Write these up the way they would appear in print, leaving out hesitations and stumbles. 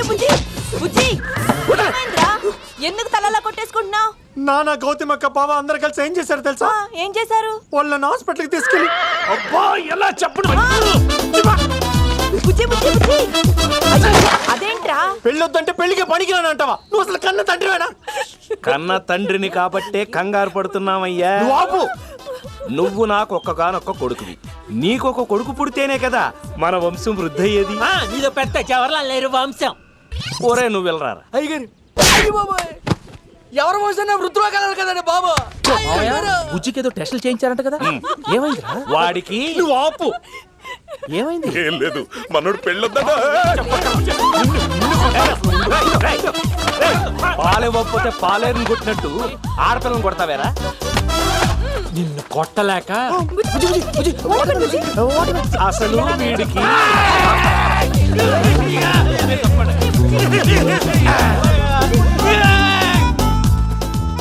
బుజ్జి బుజ్జి ఏమైందిరా? ఎందుకు తలలా కొట్టేసుకుంటున్నావు? నాన్న గౌతమ్ అక్క బావ అందరు కలిసి ఏం చేశారు తెలుసా? ఏం చేశారు? వాళ్ళని హాస్పిటల్కి తీసుకెళ్ళి అబ్బా ఎలా చెప్పను. బుజ్జి బుజ్జి బుజ్జి అదేంట్రా? పెళ్ళొద్దంటే పెళ్లికి పనికిరాను అంటావా? నువ్వు అసలు కన్న తండ్రివేనా? కన్న తండ్రిని కాబట్టే కంగారు పడుతున్నావయ్యా. నువ్వు ఆపు. నువ్వు నాకు ఒక్కగానొక్క కొడుకువి. నీకొక కొడుకు పుడితేనే కదా మన వంశం వృద్ధి అయ్యేది. నీదో పెద్ద జవహర్లాల్ నెహ్రూ వంశం. ఓరే నువ్వు వెళ్ళరా. అయ్యగారు ఎవరు మోసన్నా వృద్ధులో కలరు కదండి బాబు. బుజ్జికి ఏదో టెస్టులు చేయించారంట కదా, ఏమైందిరా? వాడికి నువ్వు ఆపు. ఏమైంది? ఏం లేదు మనోడు పెళ్ళొద్దా. పాలివ్వకపోతే పాలేరుని కొట్టినట్టు ఆడపిల్లని కొడతావేరా? నిన్ను కొట్టలేక అసలు వీడికి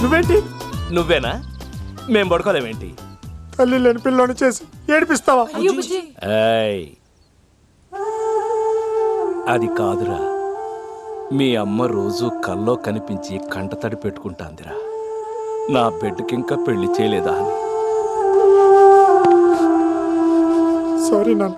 నువ్వేంటి నువ్వేనా? మేం పడుకోలేమేంటి? తల్లి లేని పిల్లని చేసి ఏడిపిస్తావా? ఏయ్, అది కాదురా. మీ అమ్మ రోజు కల్లో కనిపించి కంటతడి పెట్టుకుంటాందిరా, నా బిడ్డకింకా పెళ్లి చేయలేదా అని. సారీ నాన్న.